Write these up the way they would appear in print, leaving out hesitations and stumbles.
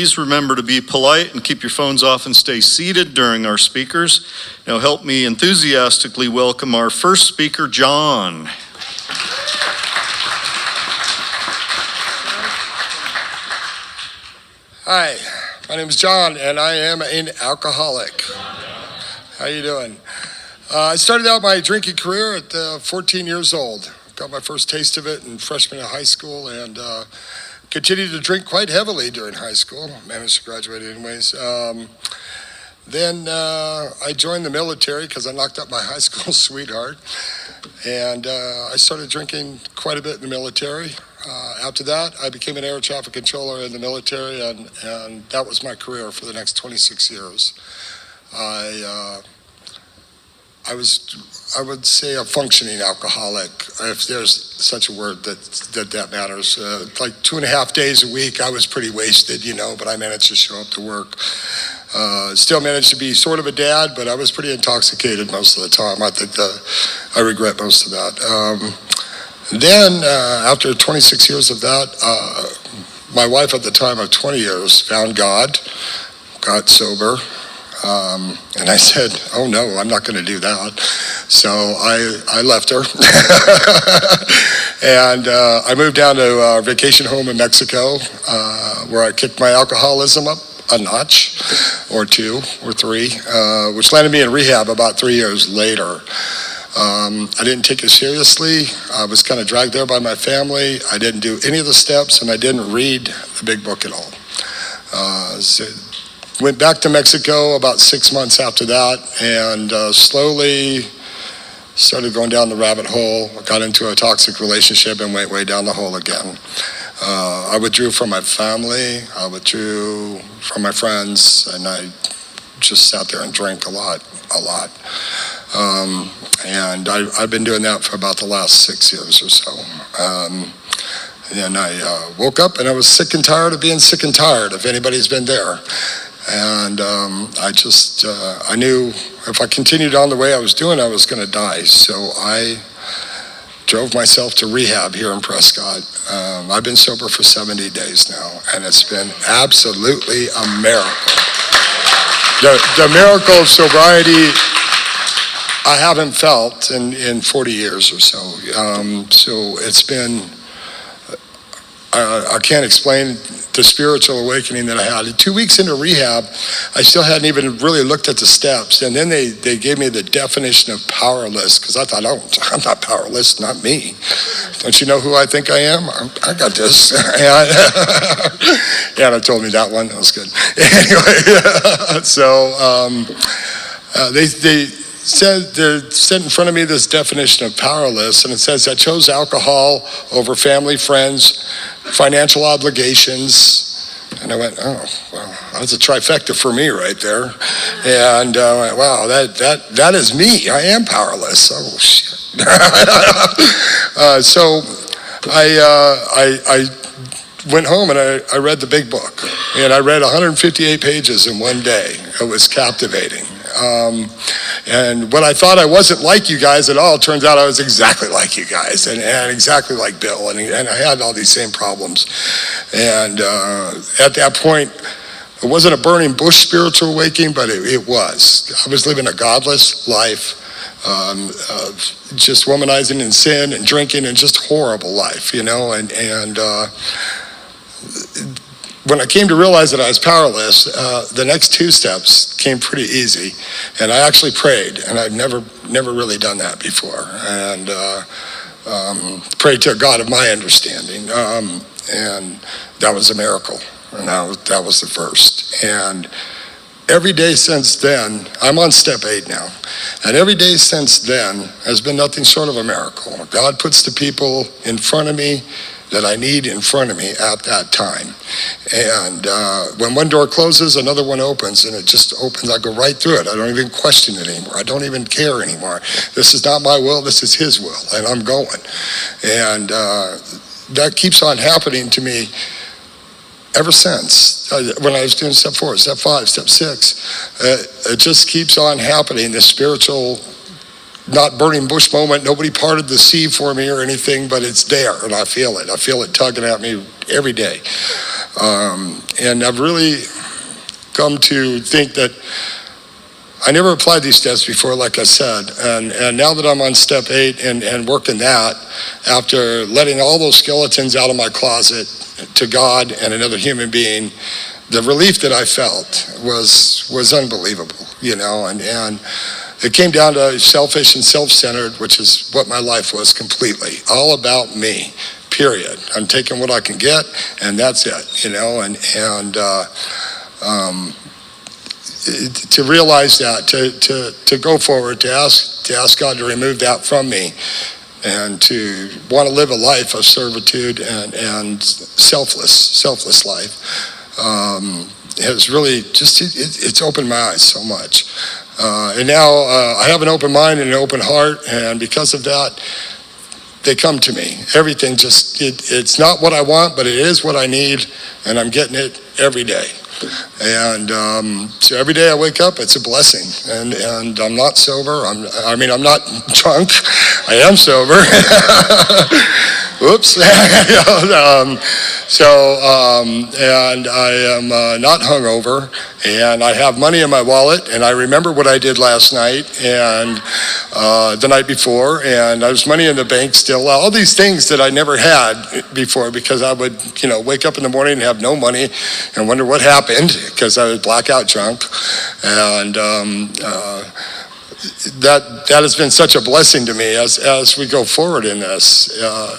Please remember to be polite and keep your phones off and stay seated during our speakers. Now help me enthusiastically welcome our first speaker, John. Hi, my name is John, and I am an alcoholic. How you doing? I started out my drinking career at 14 years old. Got my first taste of it in freshman of high school, and continued to drink quite heavily during high school. Managed to graduate anyways. Then I joined the military because I knocked up my high school sweetheart. And I started drinking quite a bit in the military. After that, I became an air traffic controller in the military, and that was my career for the next 26 years. I would say a functioning alcoholic, if there's such a word that matters. Like 2.5 days a week, I was pretty wasted, but I managed to show up to work. Still managed to be sort of a dad, but I was pretty intoxicated most of the time. I think I regret most of that. Then, after 26 years of that, my wife at the time of 20 years found God, got sober. And I said, oh no, I'm not going to do that. So I left her. And I moved down to a vacation home in Mexico, where I kicked my alcoholism up a notch, or 2 or 3, which landed me in rehab about 3 years later. I didn't take it seriously. I was kind of dragged there by my family. I didn't do any of the steps, and I didn't read the big book at all. Went back to Mexico about 6 months after that, and slowly started going down the rabbit hole. I got into a toxic relationship and went way down the hole again. I withdrew from my family. I withdrew from my friends, and I just sat there and drank a lot. And I've been doing that for about the last 6 years or so. And I woke up and I was sick and tired of being sick and tired, if anybody's been there. And I knew if I continued on the way I was doing, I was going to die. So I drove myself to rehab here in Prescott. I've been sober for 70 days now, and it's been absolutely a miracle. The miracle of sobriety I haven't felt in 40 years or so. So it's been, I can't explain the spiritual awakening that I had. 2 weeks into rehab, I still hadn't even really looked at the steps. And then they gave me the definition of powerless, because I thought, oh, I'm not powerless, not me. Don't you know who I think I am? I got this. And Anna told me that one. That was good. Anyway, so they set in front of me this definition of powerless, and it says I chose alcohol over family, friends, financial obligations. And I went, oh, well, that's a trifecta for me right there. And I went, wow, that is me. I am powerless. Oh, shit. So I went home and I read the big book. And I read 158 pages in one day. It was captivating. And when I thought I wasn't like you guys at all, it turns out I was exactly like you guys, and exactly like Bill, and I had all these same problems. And at that point, it wasn't a burning bush spiritual awakening, but it was. I was living a godless life, just womanizing in sin and drinking and just horrible life, and when I came to realize that I was powerless, the next 2 steps came pretty easy. And I actually prayed, and I'd never really done that before. And prayed to a God of my understanding. And that was a miracle. And that was the first. And every day since then, I'm on step 8 now. And every day since then has been nothing short of a miracle. God puts the people in front of me that I need in front of me at that time. And when one door closes, another one opens, and it just opens. I go right through it. I don't even question it anymore. I don't even care anymore. This is not my will, this is his will, and I'm going. And that keeps on happening to me ever since. When I was doing step 4, step 5, step 6, it just keeps on happening, this spiritual not burning bush moment. Nobody parted the sea for me or anything, but it's there, and I feel it. I feel it tugging at me every day. And I've really come to think that I never applied these steps before, like I said, and now that I'm on step 8 and working that, after letting all those skeletons out of my closet to God and another human being, the relief that I felt was unbelievable, and it came down to selfish and self-centered, which is what my life was completely, all about me, period. I'm taking what I can get, and that's it, to realize that, to go forward, to ask God to remove that from me, and to want to live a life of servitude and selfless life, has really just, it's opened my eyes so much. And now I have an open mind and an open heart, and because of that, they come to me. Everything it's not what I want, but it is what I need, and I'm getting it every day. And so every day I wake up, it's a blessing. And I'm not sober. I'm not drunk. I am sober. Oops. And I am not hungover, and I have money in my wallet, and I remember what I did last night and the night before, and there's money in the bank still. All these things that I never had before, because I would, wake up in the morning and have no money and wonder what happened because I was blackout drunk. And that has been such a blessing to me as we go forward in this,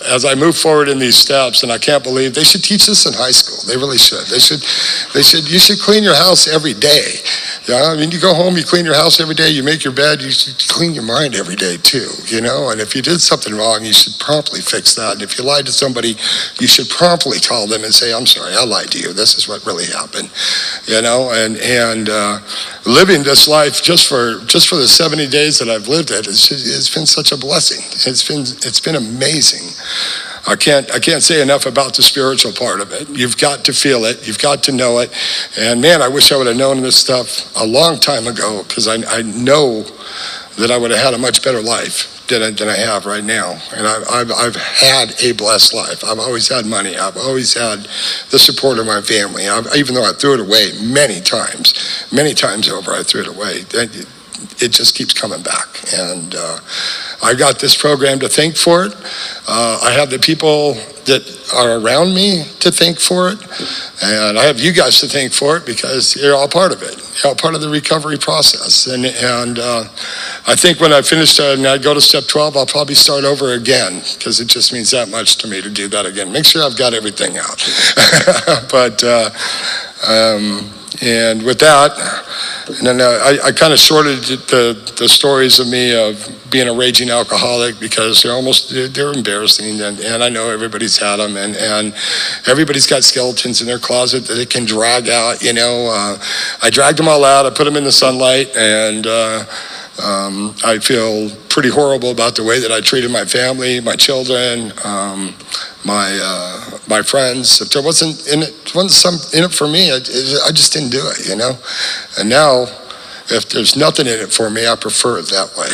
as I move forward in these steps. And I can't believe they should teach this in high school. They really should. You should clean your house every day. You go home, you clean your house every day, you make your bed, you should clean your mind every day too, and if you did something wrong, you should promptly fix that. And if you lied to somebody, you should promptly call them and say, I'm sorry, I lied to you. This is what really happened, and living this life just for the 70 days that I've lived it, it's been such a blessing. It's been amazing. I can't say enough about the spiritual part of it. You've got to feel it. You've got to know it. And man, I wish I would have known this stuff a long time ago, because I know that I would have had a much better life than I have right now. And I've had a blessed life. I've always had money. I've always had the support of my family. Even though I threw it away many times over, I threw it away. It just keeps coming back. And I got this program to thank for it. I have the people that are around me to thank for it. And I have you guys to thank for it, because you're all part of it. You're all part of the recovery process. And I think when I finish and I go to step 12, I'll probably start over again, because it just means that much to me to do that again. Make sure I've got everything out. And with that, and then I kind of shorted the stories of me of being a raging alcoholic, because they're embarrassing, and I know everybody's had them, and everybody's got skeletons in their closet that they can drag out. I dragged them all out. I put them in the sunlight, and I feel pretty horrible about the way that I treated my family, my children, my friends. If there wasn't some in it for me, I just didn't do it, And now, if there's nothing in it for me, I prefer it that way.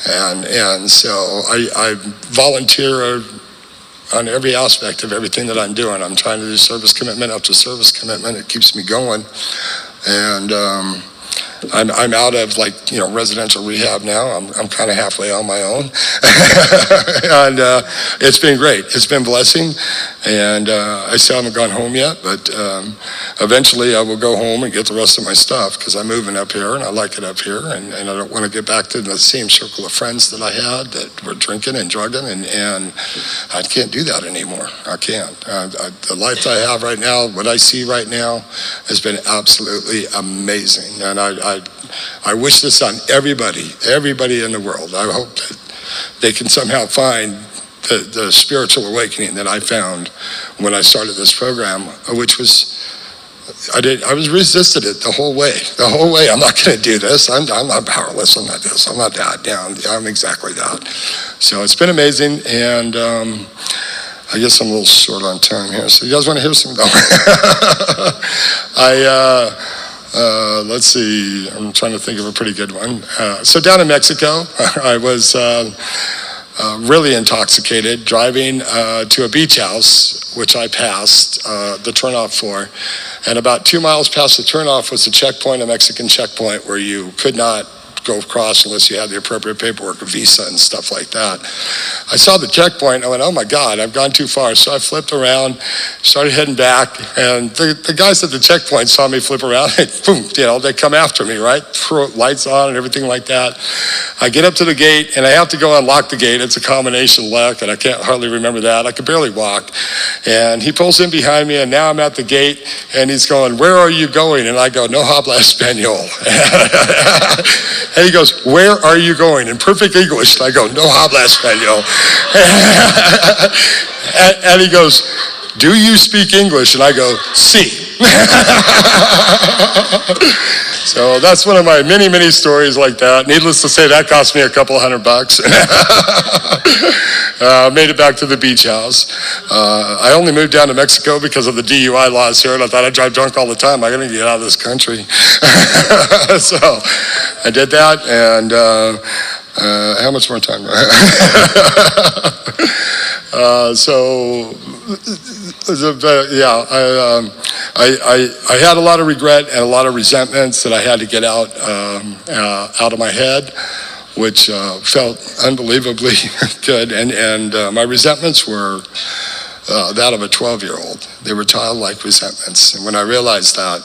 And so I volunteer on every aspect of everything that I'm doing. I'm trying to do service commitment after service commitment. It keeps me going. And I'm out of residential rehab now. I'm kind of halfway on my own. And it's been great. It's been a blessing. And I still haven't gone home yet, but eventually I will go home and get the rest of my stuff, because I'm moving up here and I like it up here, and I don't want to get back to the same circle of friends that I had that were drinking and drugging, and I can't do that anymore. I can't. The life that I have right now, what I see right now, has been absolutely amazing. And I wish this on everybody in the world. I hope that they can somehow find the spiritual awakening that I found when I started this program, which was, I was resisted it the whole way. I'm not going to do this. I'm not powerless. I'm not this. I'm not that. Down. I'm exactly that. So it's been amazing, and I guess I'm a little short on time here. So you guys want to hear some? Let's see. I'm trying to think of a pretty good one. So down in Mexico, I was really intoxicated, driving to a beach house, which I passed the turnoff for. And about 2 miles past the turnoff was a checkpoint, a Mexican checkpoint, where you could not go across unless you had the appropriate paperwork, a visa and stuff like that. I saw the checkpoint, I went, oh my God, I've gone too far. So I flipped around, started heading back, and the guys at the checkpoint saw me flip around, and boom, they come after me, right? Throw lights on and everything like that. I get up to the gate, and I have to go unlock the gate. It's a combination lock, and I can't hardly remember that. I could barely walk. And he pulls in behind me, and now I'm at the gate, and he's going, where are you going? And I go, no habla español. And he goes, where are you going? In perfect English. And I go, no habla español. And he goes, do you speak English? And I go, sí. So that's one of my many, many stories like that. Needless to say, that cost me a couple $100. Made it back to the beach house. I only moved down to Mexico because of the DUI laws here, and I thought I'd drive drunk all the time. I gotta get out of this country. So I did that, and how much more time do I have? I had a lot of regret and a lot of resentments that I had to get out of my head, which felt unbelievably good. And my resentments were that of a 12-year-old. They were childlike resentments. And when I realized that,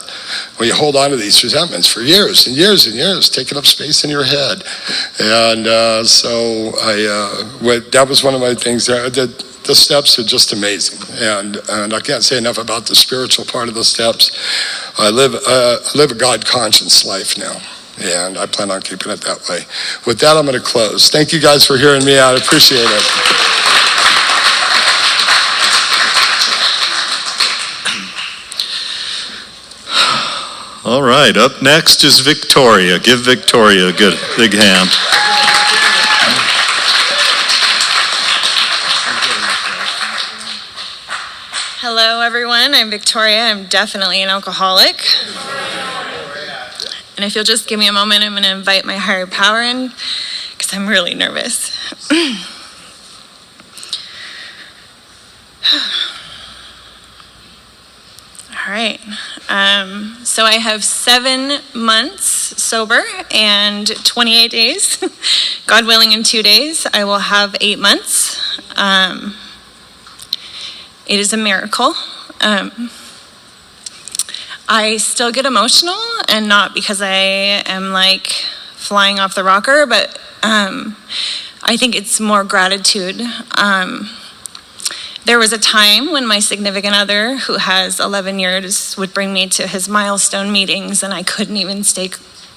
well, you hold on to these resentments for years and years and years, taking up space in your head. And so that was one of my things there. The steps are just amazing. And I can't say enough about the spiritual part of the steps. I live a God-conscious life now. And I plan on keeping it that way. With that, I'm going to close. Thank you guys for hearing me out. I appreciate it. All right, up next is Victoria. Give Victoria a good big hand. Hello, everyone. I'm Victoria. I'm definitely an alcoholic. And if you'll just give me a moment, I'm going to invite my higher power in because I'm really nervous. All right. So I have 7 months sober and 28 days. God willing, in 2 days, I will have 8 months. It is a miracle. I still get emotional, and not because I am like flying off the rocker, but I think it's more gratitude. There was a time when my significant other, who has 11 years, would bring me to his milestone meetings, and I couldn't even stay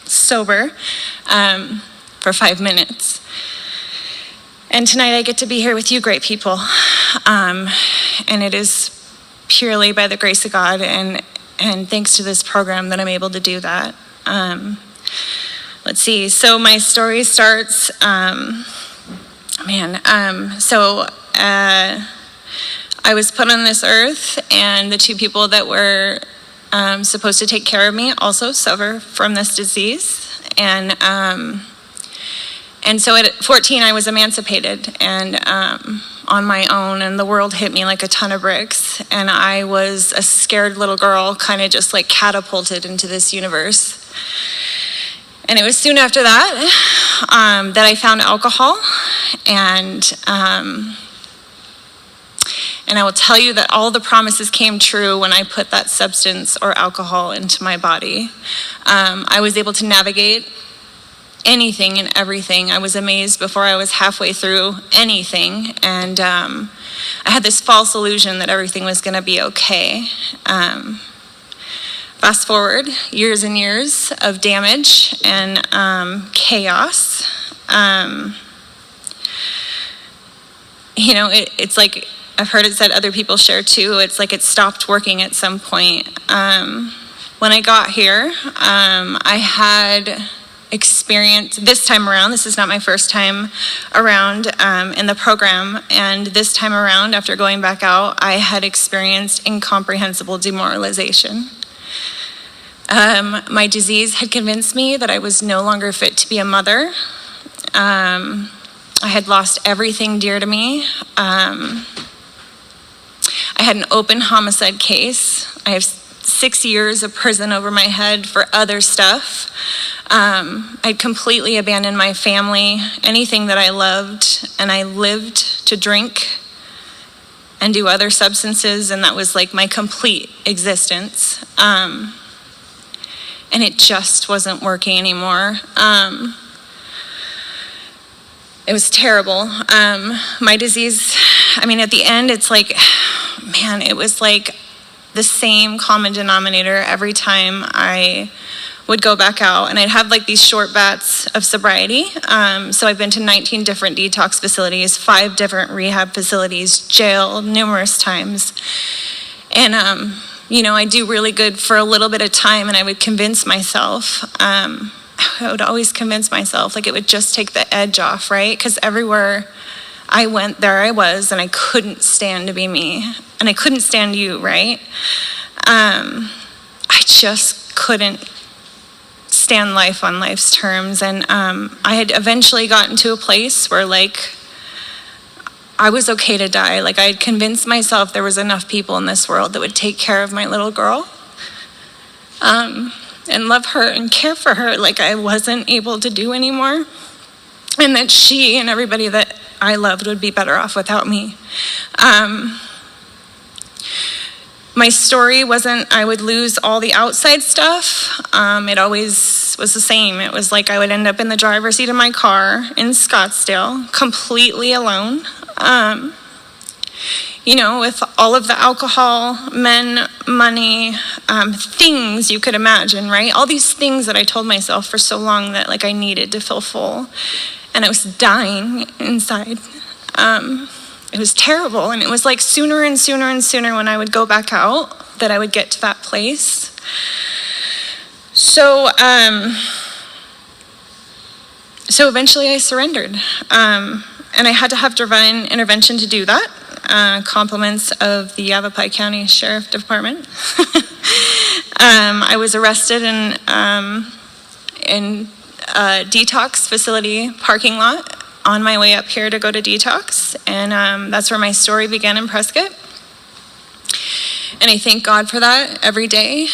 sober for 5 minutes. And tonight I get to be here with you great people. And it is purely by the grace of God and thanks to this program that I'm able to do that. Let's see. So my story starts, I was put on this earth, and the 2 people that were supposed to take care of me also suffer from this disease. And so at 14, I was emancipated and on my own, and the world hit me like a ton of bricks. And I was a scared little girl, kind of just like catapulted into this universe. And it was soon after that that I found alcohol, and I will tell you that all the promises came true when I put that substance or alcohol into my body. I was able to navigate anything and everything. I was amazed before I was halfway through anything, and I had this false illusion that everything was going to be okay. Fast forward years and years of damage and chaos. It's like, I've heard it said, other people share too, it's like it stopped working at some point. When I got here, I had experienced, this time around, this is not my first time around in the program, and this time around, after going back out, I had experienced incomprehensible demoralization. My disease had convinced me that I was no longer fit to be a mother. I had lost everything dear to me. I had an open homicide case. I have 6 years of prison over my head for other stuff. I'd completely abandoned my family, anything that I loved, and I lived to drink and do other substances, and that was like my complete existence. And it just wasn't working anymore. It was terrible. My disease, I mean, at the end, it's like, man, it was like the same common denominator every time I would go back out. And I'd have like these short bouts of sobriety. So I've been to 19 different detox facilities, 5 different rehab facilities, jail numerous times. And, you know, I do really good for a little bit of time, and I would convince myself, I would always convince myself, like it would just take the edge off, right? Because everywhere I went, there I was, and I couldn't stand to be me. And I couldn't stand you, right? I just couldn't stand life on life's terms. And I had eventually gotten to a place where, like, I was okay to die. Like, I had convinced myself there was enough people in this world that would take care of my little girl. And love her and care for her like I wasn't able to do anymore. And that she and everybody that I loved would be better off without me. My story wasn't I would lose all the outside stuff. It always was the same. It was like I would end up in the driver's seat of my car in Scottsdale, completely alone. You know, with all of the alcohol, men, money, things you could imagine, right? All these things that I told myself for so long that like I needed to feel full. And I was dying inside. It was terrible. And it was like sooner and sooner and sooner when I would go back out that I would get to that place. So eventually I surrendered. And I had to have divine intervention to do that. Compliments of the Yavapai County Sheriff Department. I was arrested in a detox facility parking lot on my way up here to go to detox, and that's where my story began in Prescott. And I thank God for that every day.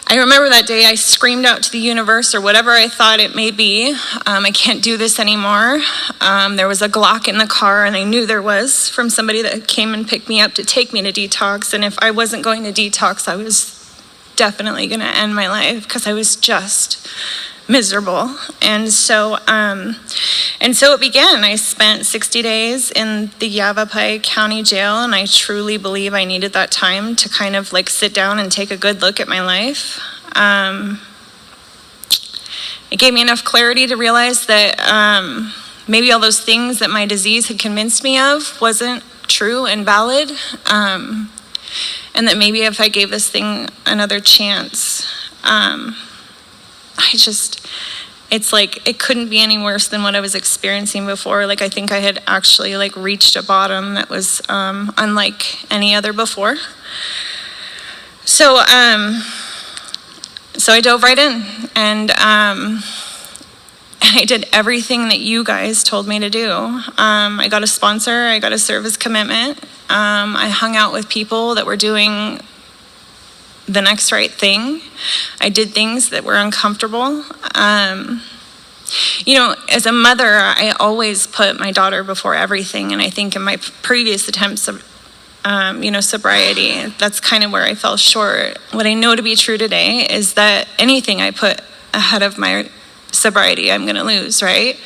I remember that day I screamed out to the universe, or whatever I thought it may be, I can't do this anymore. There was a Glock in the car, and I knew there was, from somebody that came and picked me up to take me to detox. And if I wasn't going to detox, I was definitely going to end my life because I was just miserable. And so it began. I spent 60 days in the Yavapai County Jail, and I truly believe I needed that time to kind of like sit down and take a good look at my life. It gave me enough clarity to realize that maybe all those things that my disease had convinced me of wasn't true and valid, and that maybe if I gave this thing another chance, it's like it couldn't be any worse than what I was experiencing before. Like I think I had actually like reached a bottom that was unlike any other before. So I dove right in, and I did everything that you guys told me to do. I got a sponsor, I got a service commitment. I hung out with people that were doing the next right thing. I did things that were uncomfortable. You know, as a mother, I always put my daughter before everything. And I think in my previous attempts of, sobriety, that's kind of where I fell short. What I know to be true today is that anything I put ahead of my sobriety, I'm going to lose, right?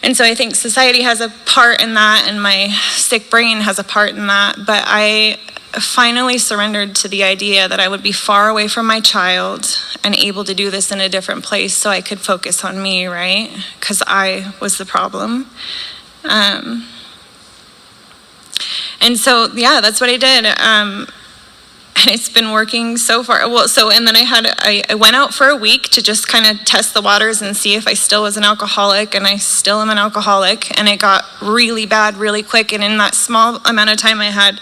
And so I think society has a part in that, and my sick brain has a part in that. But I finally surrendered to the idea that I would be far away from my child and able to do this in a different place so I could focus on me, right? Because I was the problem. And so, yeah, that's what I did. And it's been working so far. And then I went out for a week to just kind of test the waters and see if I still was an alcoholic, and I still am an alcoholic. And it got really bad really quick. And in that small amount of time I had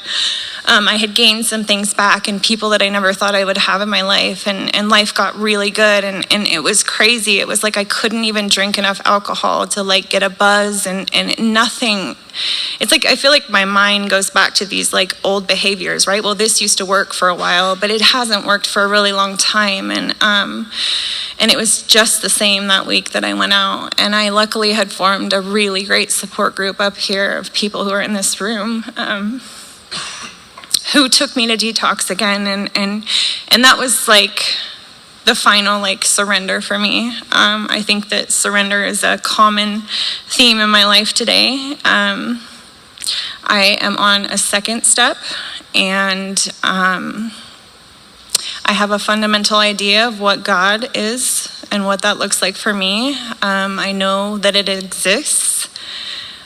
I had gained some things back and people that I never thought I would have in my life, and life got really good, and it was crazy. It was like I couldn't even drink enough alcohol to like get a buzz, and nothing. It's like I feel like my mind goes back to these like old behaviors, right? Well, this used to work for a while, but it hasn't worked for a really long time, and it was just the same that week that I went out. And I luckily had formed a really great support group up here of people who are in this room, who took me to detox again, and that was like the final like surrender for me. I think that surrender is a common theme in my life today. I am on a second step, and I have a fundamental idea of what God is and what that looks like for me. I know that it exists.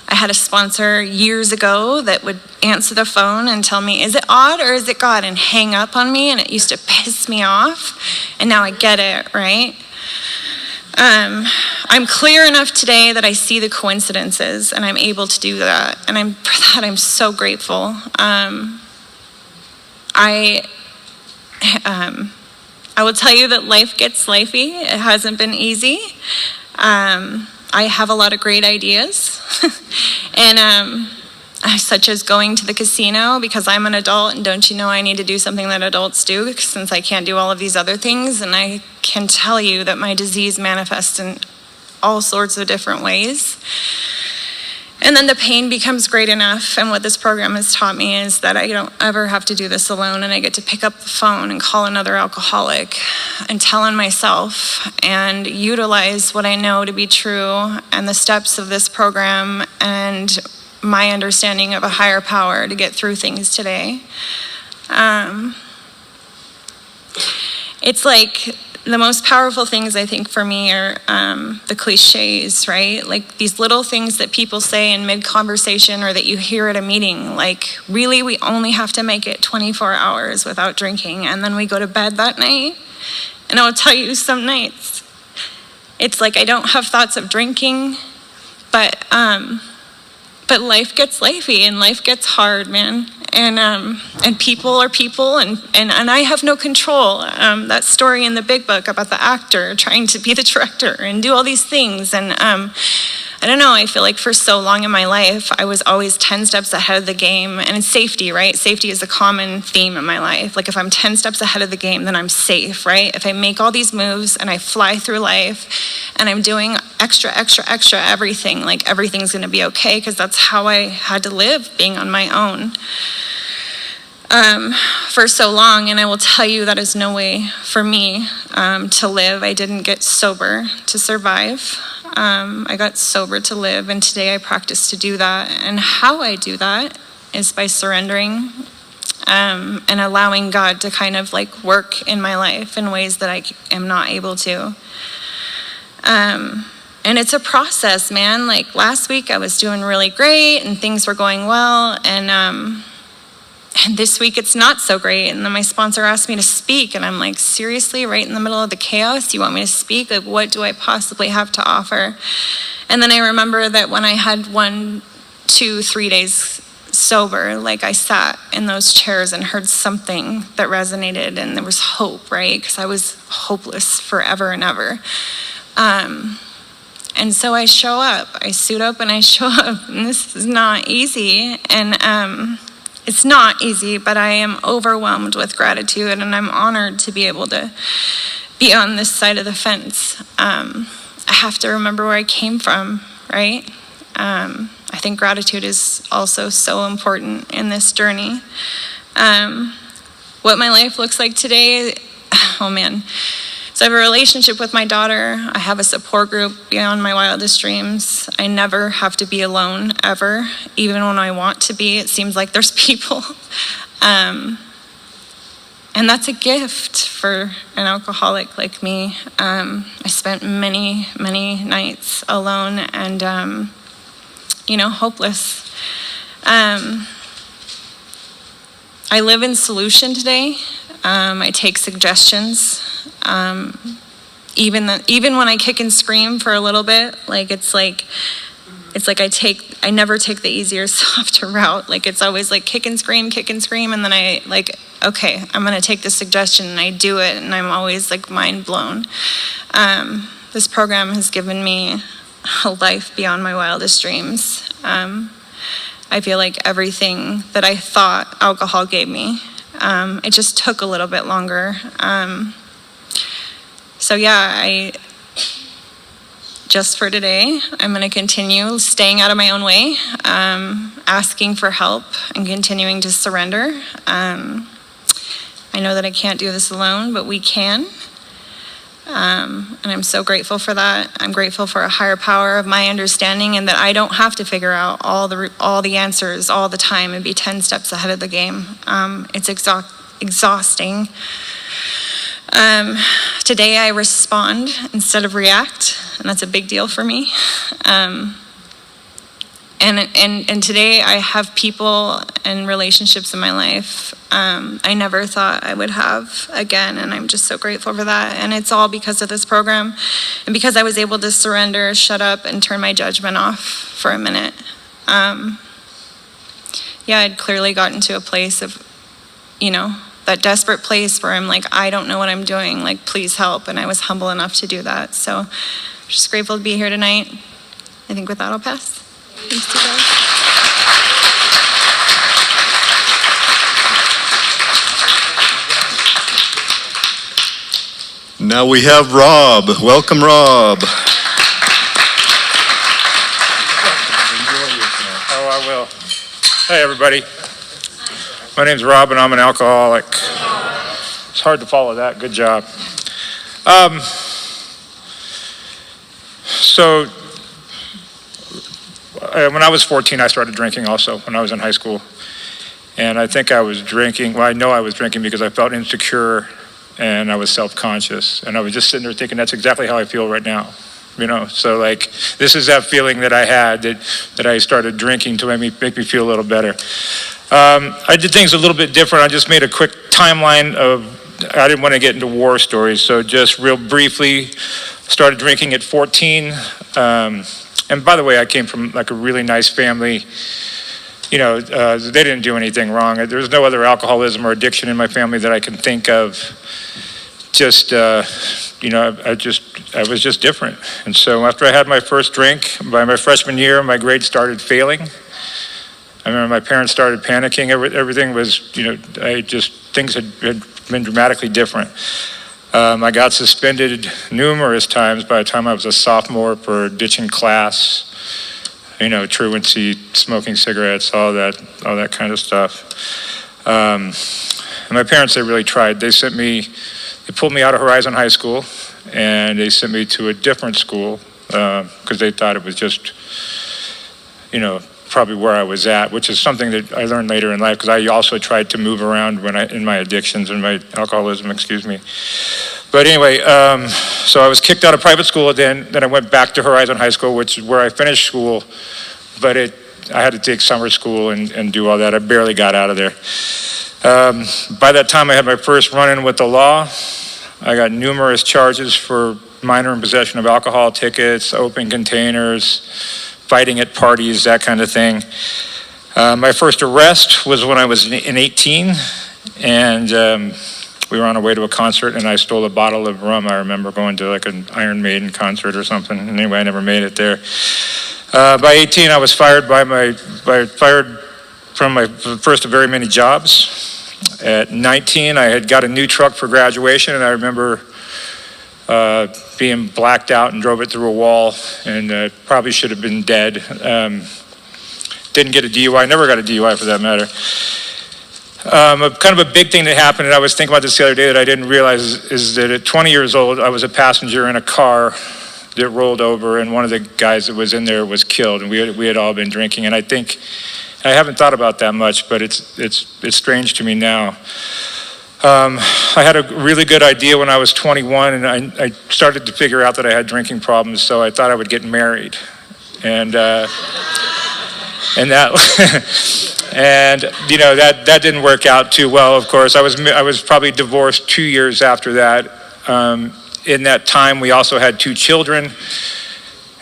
I had a sponsor years ago that would answer the phone and tell me, is it odd or is it God? And hang up on me, and it used to piss me off. And now I get it, right? I'm clear enough today that I see the coincidences, and I'm able to do that. And for that, I'm so grateful. I will tell you that life gets lifey. It hasn't been easy. I have a lot of great ideas, and such as going to the casino because I'm an adult, and don't you know I need to do something that adults do since I can't do all of these other things. And I can tell you that my disease manifests in all sorts of different ways. And then the pain becomes great enough, and what this program has taught me is that I don't ever have to do this alone, and I get to pick up the phone and call another alcoholic and tell on myself and utilize what I know to be true and the steps of this program and my understanding of a higher power to get through things today. It's like the most powerful things I think for me are the cliches, right? Like these little things that people say in mid-conversation or that you hear at a meeting, like, really, we only have to make it 24 hours without drinking, and then we go to bed that night. And I'll tell you, some nights, it's like I don't have thoughts of drinking, but life gets lifey and life gets hard, man. And people are people, and I have no control. That story in the Big Book about the actor trying to be the director and do all these things. And I don't know, I feel like for so long in my life, I was always 10 steps ahead of the game. And it's safety, right? Safety is a common theme in my life. Like if I'm 10 steps ahead of the game, then I'm safe, right? If I make all these moves and I fly through life and I'm doing extra everything, like everything's gonna be okay, because that's how I had to live, being on my own for so long. And I will tell you that is no way for me to live. I didn't get sober to survive. I got sober to live, and today I practice to do that. And how I do that is by surrendering and allowing God to kind of like work in my life in ways that I am not able to. And it's a process, man. Like last week I was doing really great and things were going well, and this week it's not so great. And then my sponsor asked me to speak, and I'm like, seriously, right in the middle of the chaos, you want me to speak? Like, what do I possibly have to offer? And then I remember that when I had 1, 2, 3 days sober, like I sat in those chairs and heard something that resonated, and there was hope, right? Because I was hopeless forever and ever. And so I show up, I suit up and I show up, and this is not easy. And it's not easy, but I am overwhelmed with gratitude, and I'm honored to be able to be on this side of the fence. I have to remember where I came from, right? I think gratitude is also so important in this journey. What my life looks like today, oh man. So I have a relationship with my daughter. I have a support group beyond my wildest dreams. I never have to be alone, ever. Even when I want to be, it seems like there's people. And that's a gift for an alcoholic like me. I spent many, many nights alone and, hopeless. I live in solution today. I take suggestions. Even when I kick and scream for a little bit, like it's like it's like I never take the easier, softer route. Like, it's always like kick and scream, and then I like, okay, I'm gonna take this suggestion, and I do it, and I'm always like mind blown. This program has given me a life beyond my wildest dreams. I feel like everything that I thought alcohol gave me, it just took a little bit longer. So yeah, just for today, I'm going to continue staying out of my own way, asking for help, and continuing to surrender. I know that I can't do this alone, but we can. And I'm so grateful for that. I'm grateful for a higher power of my understanding, and that I don't have to figure out all the answers all the time and be 10 steps ahead of the game. It's exhausting. Today I respond instead of react, and that's a big deal for me. And today I have people and relationships in my life I never thought I would have again, and I'm just so grateful for that. And it's all because of this program, and because I was able to surrender, shut up, and turn my judgment off for a minute. I'd clearly gotten to a place of, that desperate place where I'm like, I don't know what I'm doing, like, please help. And I was humble enough to do that. So I'm just grateful to be here tonight. I think with that, I'll pass. Thanks to you guys. Now we have Rob. Welcome, Rob. Oh, I will. Hey, everybody. My name's Rob, and I'm an alcoholic. It's hard to follow that. Good job. When I was 14, I started drinking also when I was in high school. And I think I was drinking, well, I know I was drinking because I felt insecure and I was self-conscious. And I was just sitting there thinking, that's exactly how I feel right now. So like, this is that feeling that I had that I started drinking to make me feel a little better. I did things a little bit different. I just made a quick timeline I didn't want to get into war stories. So just real briefly, started drinking at 14. And by the way, I came from like a really nice family. They didn't do anything wrong. There was no other alcoholism or addiction in my family that I can think of. I was just different. And so after I had my first drink, by my freshman year, my grades started failing. I remember my parents started panicking. Everything was, things had been dramatically different. I got suspended numerous times by the time I was a sophomore for ditching class, truancy, smoking cigarettes, all that kind of stuff. And my parents, they really tried. They pulled me out of Horizon High School, and they sent me to a different school because they thought it was just, probably where I was at, which is something that I learned later in life because I also tried to move around in my addictions and my alcoholism, But anyway, so I was kicked out of private school then I went back to Horizon High School, which is where I finished school, but I had to take summer school and do all that. I barely got out of there. By that time I had my first run-in with the law. I got numerous charges for minor in possession of alcohol tickets, open containers, fighting at parties, that kind of thing. My first arrest was when I was in 18, and we were on our way to a concert, and I stole a bottle of rum. I remember going to like an Iron Maiden concert or something. Anyway, I never made it there. By 18, I was fired from my first of very many jobs. At 19, I had got a new truck for graduation, and I remember being blacked out and drove it through a wall, and probably should have been dead. Didn't get a DUI, never got a DUI for that matter. Kind of a big thing that happened, and I was thinking about this the other day that I didn't realize, is that at 20 years old, I was a passenger in a car that rolled over, and one of the guys that was in there was killed, and we had all been drinking. And I haven't thought about that much, but it's strange to me now. I had a really good idea when I was 21, and I started to figure out that I had drinking problems, so I thought I would get married. And that that didn't work out too well, of course. I was probably divorced 2 years after that. In that time, we also had 2 children.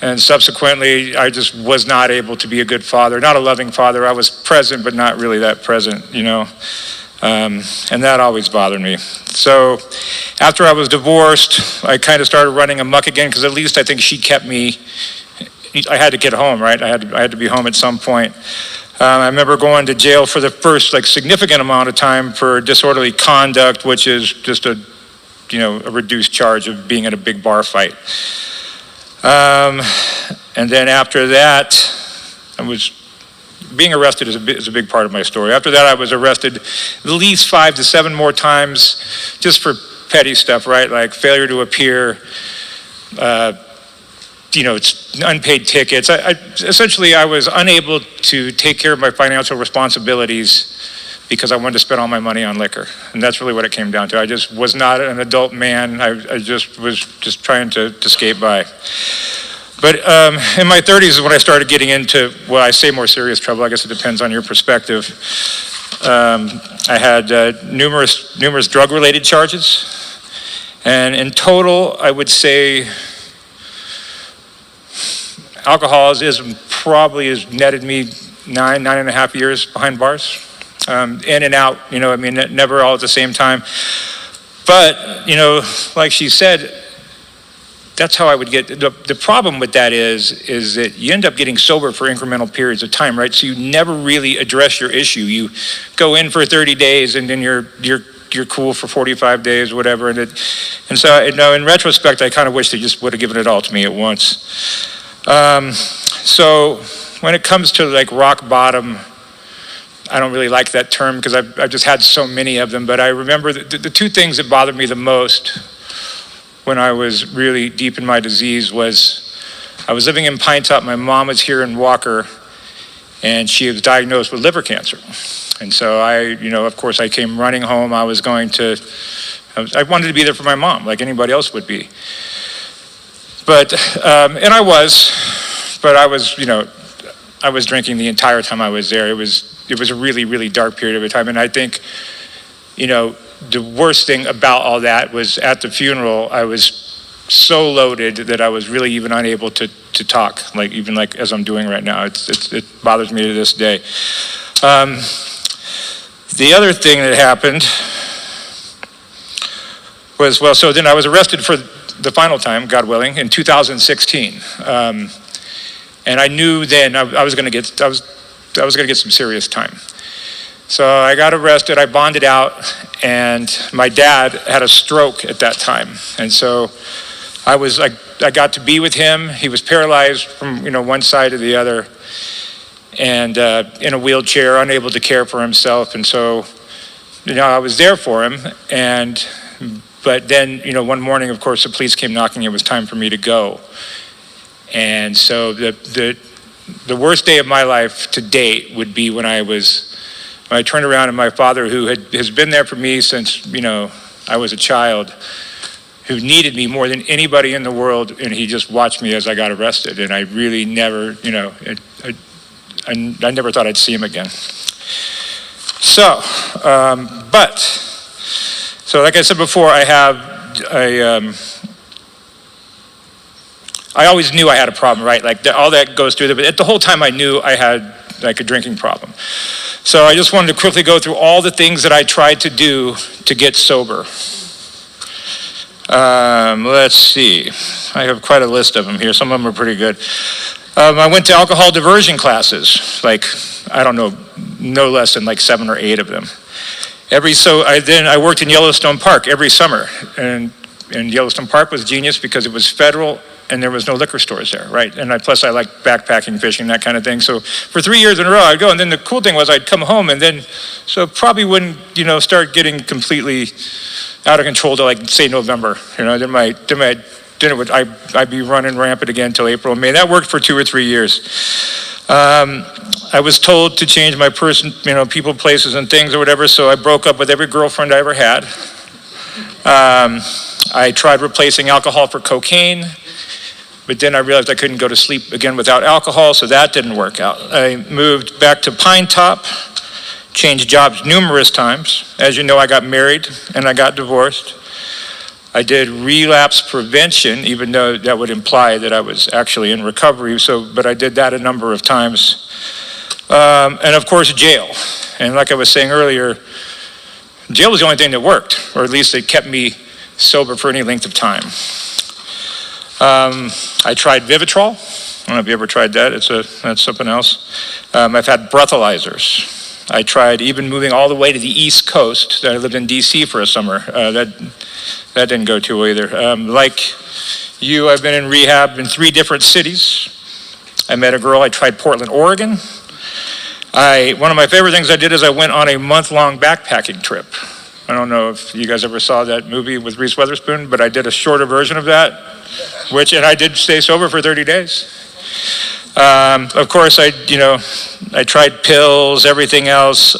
And subsequently, I just was not able to be a good father, not a loving father. I was present, but not really that present, you know. And that always bothered me. So after I was divorced, I kind of started running amok again, because at least I think she kept me. I had to get home, right? I had to be home at some point. I remember going to jail for the first significant amount of time for disorderly conduct, which is just a reduced charge of being at a big bar fight. And then after that, being arrested is a big part of my story. After that, I was arrested at least 5 to 7 more times just for petty stuff, right? Like failure to appear, it's unpaid tickets. Essentially, I was unable to take care of my financial responsibilities because I wanted to spend all my money on liquor. And that's really what it came down to. I just was not an adult man. I just was trying to skate by. But in my 30s is when I started getting into, well, I say more serious trouble. I guess it depends on your perspective. I had numerous drug-related charges. And in total, I would say alcoholism probably has netted me 9.5 years behind bars. In and out, never all at the same time. But, like she said, that's how I would get, the problem with that is that you end up getting sober for incremental periods of time, right? So you never really address your issue. You go in for 30 days and then you're cool for 45 days, whatever. And so, in retrospect, I kind of wish they just would have given it all to me at once. So when it comes to rock bottom, I don't really like that term because I've just had so many of them, but I remember the 2 things that bothered me the most when I was really deep in my disease was I was living in Pine Top. My mom was here in Walker, and she was diagnosed with liver cancer. And so of course, I came running home. I wanted to be there for my mom like anybody else would be. But, and I was drinking the entire time I was there. It was a really, really dark period of time. And I think, the worst thing about all that was at the funeral, I was so loaded that I was really even unable to talk, even as I'm doing right now. It bothers me to this day. The other thing that happened was, so then I was arrested for the final time, God willing, in 2016. And I knew then I was going to get some serious time. So I got arrested, I bonded out, and my dad had a stroke at that time. And so I got to be with him. He was paralyzed from one side to the other, and in a wheelchair, unable to care for himself. And so I was there for him. But then one morning, of course, the police came knocking. It was time for me to go. And so the worst day of my life to date would be when I turned around and my father, who has been there for me since, I was a child, who needed me more than anybody in the world, and he just watched me as I got arrested. And I really never, I never thought I'd see him again. So, so like I said before, I always knew I had a problem, right? All that goes through there, but the whole time I knew I had a drinking problem. So I just wanted to quickly go through all the things that I tried to do to get sober. Let's see. I have quite a list of them here. Some of them are pretty good. I went to alcohol diversion classes, no less than 7 or 8 of them. I worked in Yellowstone Park every summer, and Yellowstone Park was genius because it was federal and there was no liquor stores there, right? And plus I liked backpacking, fishing, that kind of thing. So for 3 years in a row, I'd go, and then the cool thing was I'd come home, and then, so probably wouldn't, start getting completely out of control till say November. Then I'd be running rampant again till April, May. That worked for 2 or 3 years. I was told to change my person, people, places, and things or whatever, so I broke up with every girlfriend I ever had. I tried replacing alcohol for cocaine, but then I realized I couldn't go to sleep again without alcohol, so that didn't work out. I moved back to Pine Top, changed jobs numerous times. As you know, I got married and I got divorced. I did relapse prevention, even though that would imply that I was actually in recovery. But I did that a number of times. And of course, jail. And like I was saying earlier, jail was the only thing that worked, or at least it kept me sober for any length of time. I tried Vivitrol. I don't know if you ever tried that. That's something else. I've had breathalyzers. I tried even moving all the way to the East Coast. I lived in DC for a summer. That didn't go too well either. Like you, I've been in rehab in 3 different cities. I met a girl, I tried Portland, Oregon. One of my favorite things I did is I went on a month-long backpacking trip. I don't know if you guys ever saw that movie with Reese Witherspoon, but I did a shorter version of that, and I did stay sober for 30 days. Of course, I tried pills, everything else,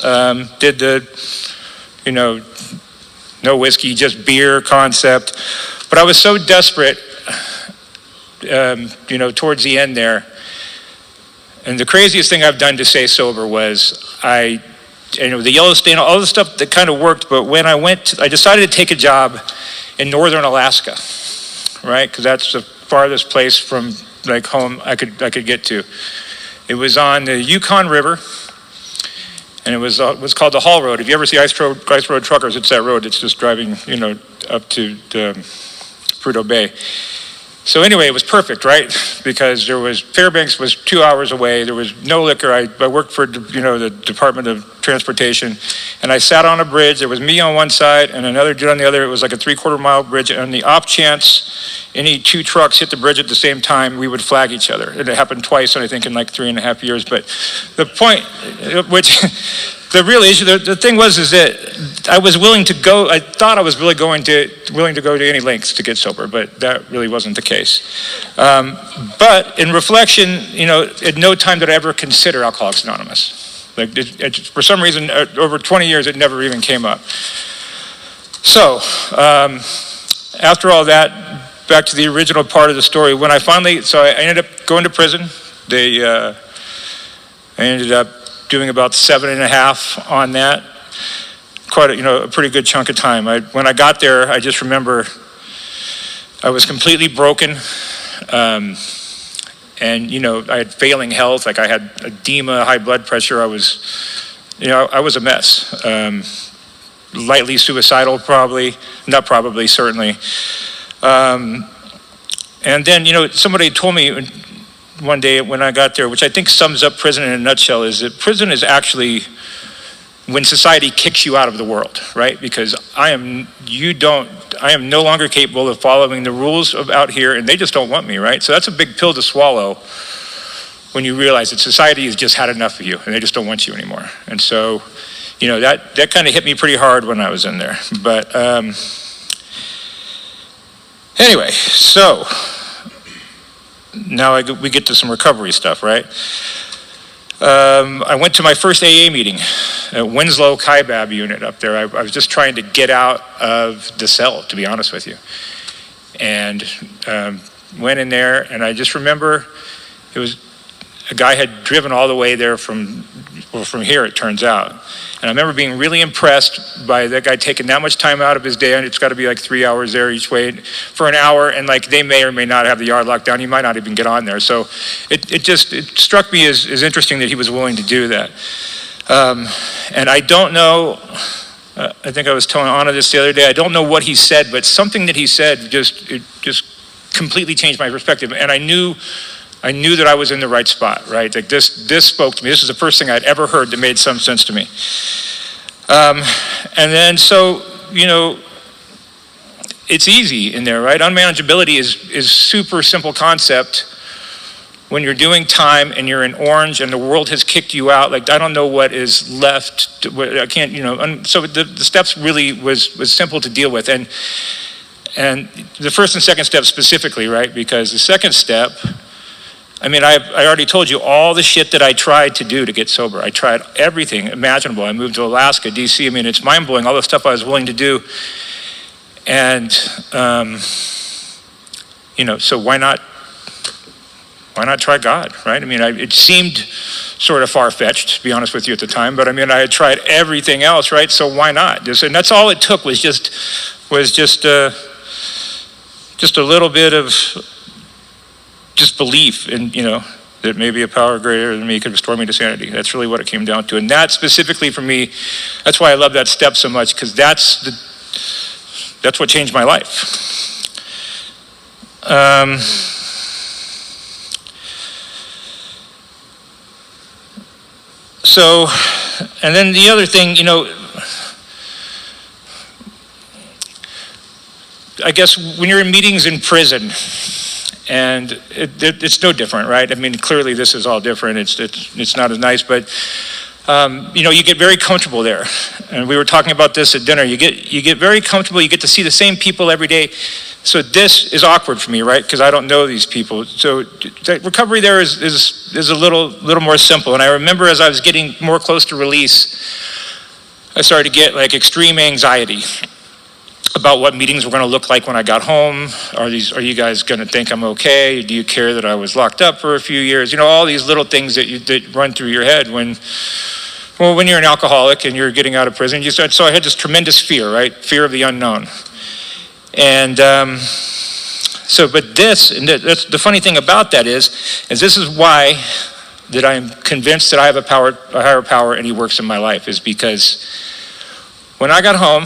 did the, no whiskey, just beer concept. But I was so desperate, towards the end there. And the craziest thing I've done to stay sober was the Yellowstone, all the stuff that kind of worked. But when I decided to take a job in northern Alaska, right? Because that's the farthest place from like home I could get to. It was on the Yukon River, and it was called the Haul Road. If you ever see Ice Road Truckers, it's that road. It's just driving, up to Prudhoe Bay. So anyway, it was perfect, right? Because Fairbanks was 2 hours away. There was no liquor. I worked for, the Department of Transportation, and I sat on a bridge. There was me on one side and another dude on the other. It was like a 3/4 mile bridge. And on the off chance any 2 trucks hit the bridge at the same time, we would flag each other. It happened twice, I think, in like 3.5 years. But the point, the real issue, the thing was that I was willing to go. I thought I was really willing to go to any lengths to get sober, but that really wasn't the case. But in reflection, at no time did I ever consider Alcoholics Anonymous. Like for some reason, over 20 years, it never even came up. So after all that, back to the original part of the story. When I ended up going to prison. I ended up doing about 7.5 on that. Quite a pretty good chunk of time. When I got there, I just remember I was completely broken. And I had failing health. Like I had edema, high blood pressure. I was a mess. Lightly suicidal, certainly. And then, somebody told me one day when I got there, which I think sums up prison in a nutshell, is that prison is actually when society kicks you out of the world, right? Because I am no longer capable of following the rules of out here, and they just don't want me, right? So that's a big pill to swallow when you realize that society has just had enough of you, and they just don't want you anymore. And so, that kind of hit me pretty hard when I was in there. But anyway, so now we get to some recovery stuff, right? I went to my first AA meeting at Winslow Kaibab unit up there. I was just trying to get out of the cell, to be honest with you. And went in there, and I just remember a guy had driven all the way there from here, it turns out. And I remember being really impressed by that guy taking that much time out of his day, and it's got to be like 3 hours there each way for an hour, and like they may or may not have the yard locked down. You might not even get on there. So it struck me as interesting that he was willing to do that. And I don't know, I think I was telling Anna this the other day, I don't know what he said, but something that he said just completely changed my perspective. And I knew that I was in the right spot, right? Like this spoke to me. This is the first thing I'd ever heard that made some sense to me. And then, so, it's easy in there, right? Unmanageability is super simple concept. When you're doing time and you're in orange and the world has kicked you out, like I don't know what is left. I can't, so the steps really was simple to deal with. And the first and second step specifically, right? Because the second step, I already told you all the shit that I tried to do to get sober. I tried everything imaginable. I moved to Alaska, DC. It's mind-blowing, all the stuff I was willing to do. And, so why not try God, right? It seemed sort of far-fetched, to be honest with you at the time, but I had tried everything else, right? So why not? And that's all it took was just just a little bit of just belief in, that maybe a power greater than me could restore me to sanity. That's really what it came down to. And that specifically for me, that's why I love that step so much, because that's what changed my life. So, and then the other thing, I guess when you're in meetings in prison, and it's no different, right? I mean, clearly this is all different. It's not as nice, but you get very comfortable there. And we were talking about this at dinner. You get very comfortable. You get to see the same people every day. So this is awkward for me, right? Because I don't know these people. So the recovery there is a little more simple. And I remember as I was getting more close to release, I started to get like extreme anxiety about what meetings were going to look like when I got home. Are you guys going to think I'm okay? Do you care that I was locked up for a few years? All these little things that run through your head when you're an alcoholic and you're getting out of prison. So I had this tremendous fear, right? Fear of the unknown. And but that's the funny thing about that is this is why that I'm convinced that I have a higher power, and he works in my life, is because when I got home,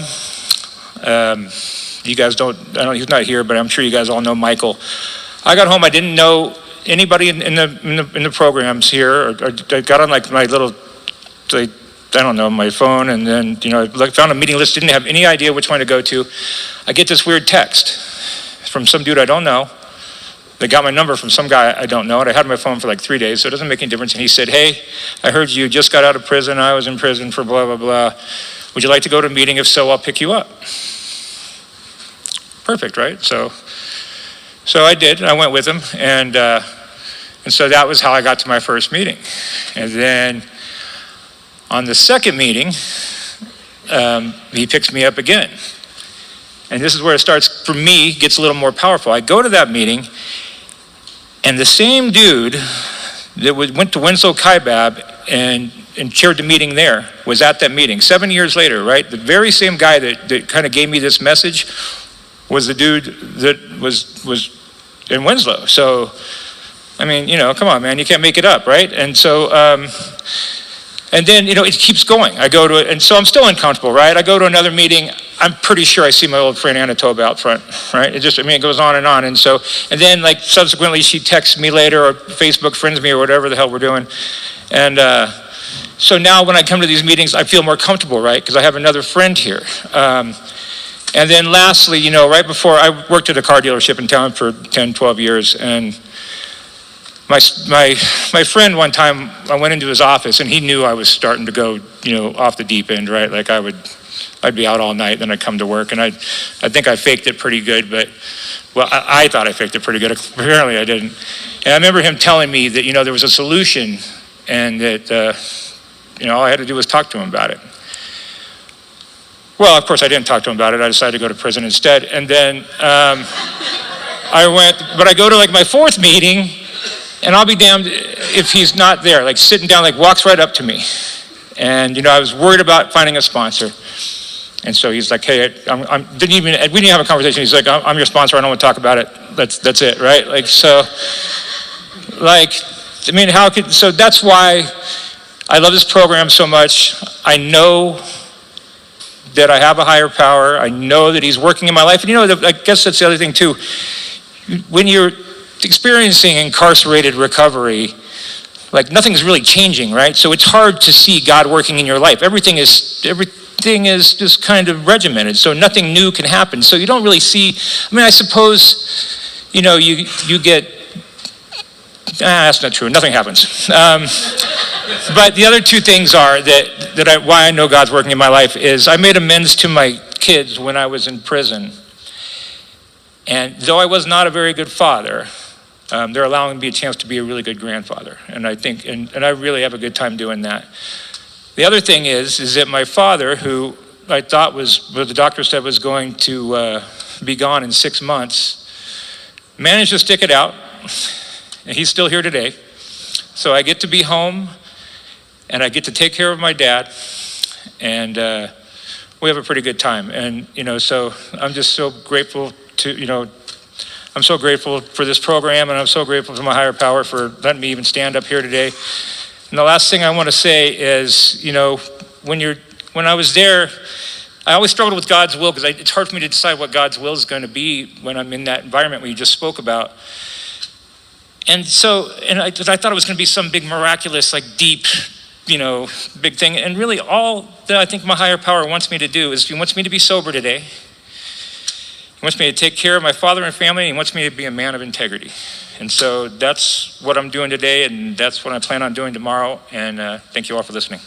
you guys he's not here, but I'm sure you guys all know Michael. I got home, I didn't know anybody in the programs here, or I got on like my little, my phone, and then, I found a meeting list, didn't have any idea which one to go to. I get this weird text from some dude I don't know. They got my number from some guy I don't know, and I had my phone for like 3 days, so it doesn't make any difference. And he said, "Hey, I heard you just got out of prison. I was in prison for blah, blah, blah. Would you like to go to a meeting? If so, I'll pick you up." Perfect, right? So I did. I went with him, and so that was how I got to my first meeting. And then on the second meeting, he picks me up again. And this is where it starts, for me, gets a little more powerful. I go to that meeting, and the same dude that went to Winslow Kaibab and chaired the meeting there was at that meeting 7 years later, right? The very same guy that kind of gave me this message was the dude that was in Winslow. So, I mean, come on, man, you can't make it up, right? And so, and then, it keeps going. I go to it, and so I'm still uncomfortable, right? I go to another meeting. I'm pretty sure I see my old friend Anna Toba out front, right? It goes on. And so, and then like subsequently she texts me later or Facebook friends me or whatever the hell we're doing. And so now when I come to these meetings, I feel more comfortable, right? Because I have another friend here. And then lastly, right before, I worked at a car dealership in town for 10, 12 years. And my friend one time, I went into his office and he knew I was starting to go, off the deep end, right? Like I'd be out all night, then I'd come to work. And I think I faked it pretty good, but, well, I thought I faked it pretty good. Apparently I didn't. And I remember him telling me that, there was a solution and that, all I had to do was talk to him about it. Well, of course, I didn't talk to him about it. I decided to go to prison instead. And then I go to like my fourth meeting, and I'll be damned if he's not there, like sitting down, like walks right up to me. And, I was worried about finding a sponsor. And so he's like, "Hey, we didn't have a conversation. He's like, I'm your sponsor. I don't want to talk about it. That's it, right?" Like, so, like, I mean, so that's why I love this program so much. I know that I have a higher power. I know that he's working in my life. And I guess that's the other thing too. When you're experiencing incarcerated recovery, like nothing's really changing, right? So it's hard to see God working in your life. Everything is just kind of regimented, so nothing new can happen. So you don't really see, I suppose, you get, that's not true, nothing happens. But the other two things are why I know God's working in my life is I made amends to my kids when I was in prison. And though I was not a very good father, they're allowing me a chance to be a really good grandfather. And I think, and I really have a good time doing that. The other thing is that my father, who I thought what the doctor said was going to be gone in 6 months, managed to stick it out. And he's still here today. So I get to be home, and I get to take care of my dad, and we have a pretty good time. And, so I'm just so grateful to, I'm so grateful for this program, and I'm so grateful to my higher power for letting me even stand up here today. And the last thing I want to say is, when I was there, I always struggled with God's will because it's hard for me to decide what God's will is going to be when I'm in that environment where you just spoke about. And so, I thought it was going to be some big miraculous, like deep, big thing. And really all that I think my higher power wants me to do is he wants me to be sober today. He wants me to take care of my father and family, and he wants me to be a man of integrity. And so that's what I'm doing today, and that's what I plan on doing tomorrow. And thank you all for listening.